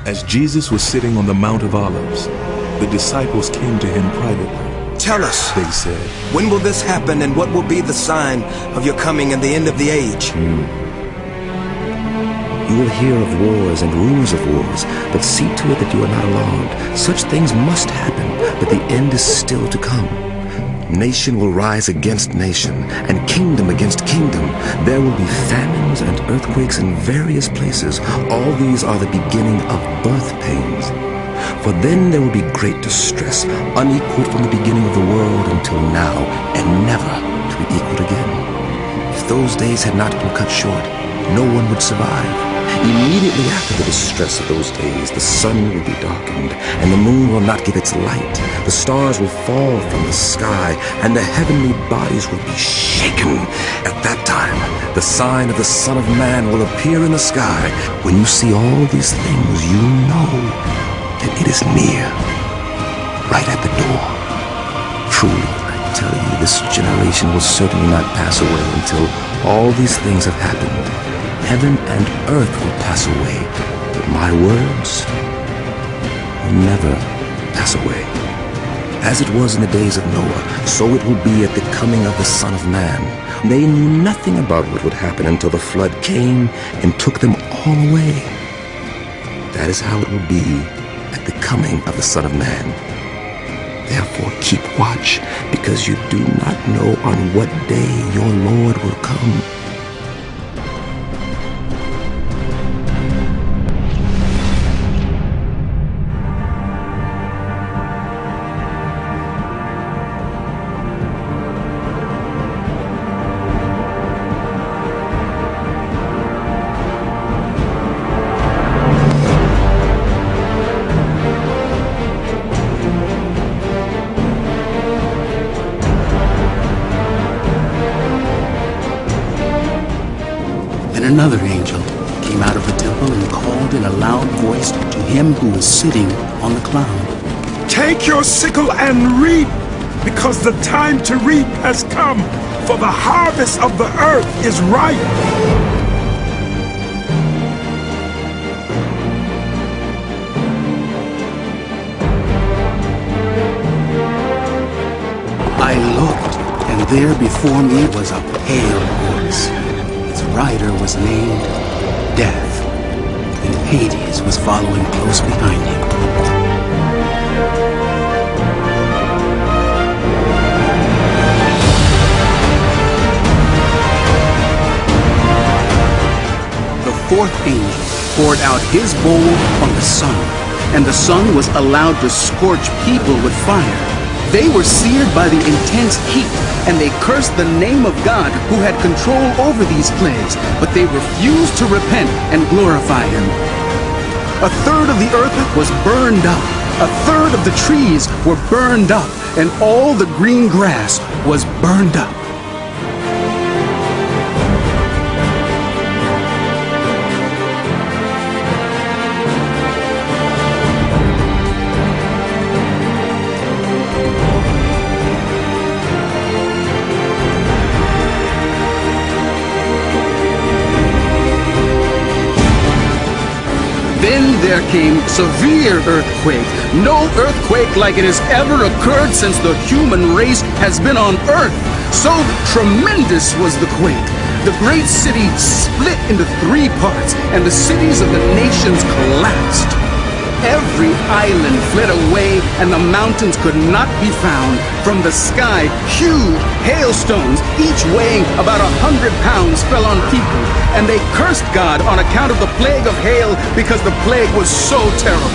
As Jesus was sitting on the Mount of Olives, the disciples came to him privately. Tell us, They said, when will this happen, and what will be the sign of your coming and the end of the age? You will hear of wars and rumors of wars, but see to it that you are not alarmed. Such things must happen, but the end is still to come. Nation will rise against nation, and kingdom against kingdom. There will be famines and earthquakes in various places. All these are the beginning of birth pains. For then there will be great distress, unequaled from the beginning of the world until now, and never to be equaled again. If those days had not been cut short, no one would survive. Immediately after the distress of those days, the sun will be darkened, and the moon will not give its light. The stars will fall from the sky, and the heavenly bodies will be shaken. At that time, the sign of the Son of Man will appear in the sky. When you see all these things, you know that it is near, right at the door. Truly, I tell you, this generation will certainly not pass away until all these things have happened. Heaven and earth will pass away, but my words will never pass away. As it was in the days of Noah, so it will be at the coming of the Son of Man. They knew nothing about what would happen until the flood came and took them all away. That is how it will be at the coming of the Son of Man. Therefore keep watch, because you do not know on what day your Lord will come. Another angel came out of the temple and called in a loud voice to him who was sitting on the cloud. Take your sickle and reap, because the time to reap has come, for the harvest of the earth is ripe. I looked, and there before me was a pale horse. Its rider was named Death, and Hades was following close behind him. The fourth angel poured out his bowl on the sun, and the sun was allowed to scorch people with fire. They were seared by the intense heat, and they cursed the name of God who had control over these plagues, but they refused to repent and glorify him. A third of the earth was burned up, a third of the trees were burned up, and all the green grass was burned up. Then there came severe earthquake, no earthquake like it has ever occurred since the human race has been on earth. So tremendous was the quake. The great city split into 3 parts, and the cities of the nations collapsed. Every island fled away, and the mountains could not be found. From the sky, huge hailstones, each weighing about 100 pounds, fell on people, and they cursed God on account of the plague of hail, because the plague was so terrible.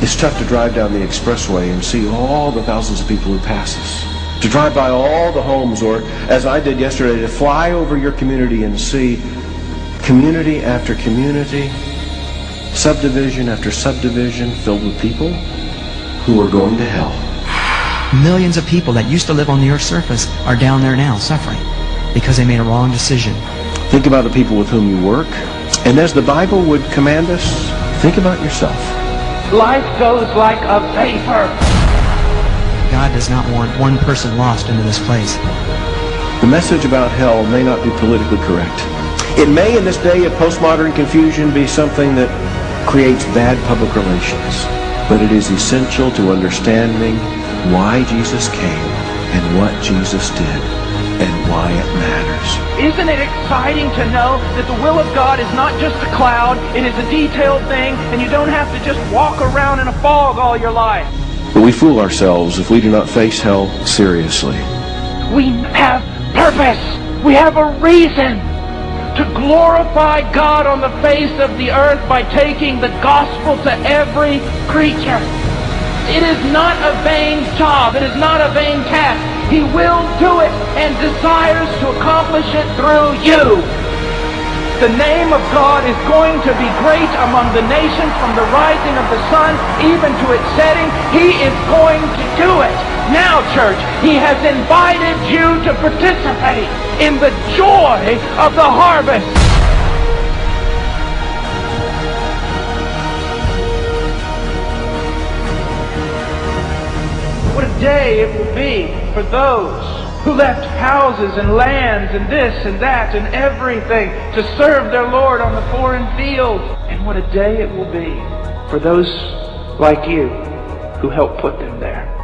It's tough to drive down the expressway and see all the thousands of people who pass us. To drive by all the homes, or as I did yesterday, to fly over your community and see community after community, subdivision after subdivision filled with people who are going to hell. Millions of people that used to live on the earth's surface are down there now suffering because they made a wrong decision. Think about the people with whom you work, and as the Bible would command us, think about yourself. Life goes like a vapor. God does not want one person lost into this place. The message about hell may not be politically correct. It may, in this day of postmodern confusion, be something that creates bad public relations. But it is essential to understanding why Jesus came and what Jesus did and why it matters. Isn't it exciting to know that the will of God is not just a cloud, it is a detailed thing, and you don't have to just walk around in a fog all your life? But we fool ourselves if we do not face hell seriously. We have purpose. We have a reason to glorify God on the face of the earth by taking the gospel to every creature. It is not a vain job. It is not a vain task. He will do it and desires to accomplish it through you. The name of God is going to be great among the nations from the rising of the sun even to its setting. He is going to do it. Now, church, He has invited you to participate in the joy of the harvest. What a day it will be for those who left houses and lands and this and that and everything to serve their Lord on the foreign field. And what a day it will be for those like you who helped put them there.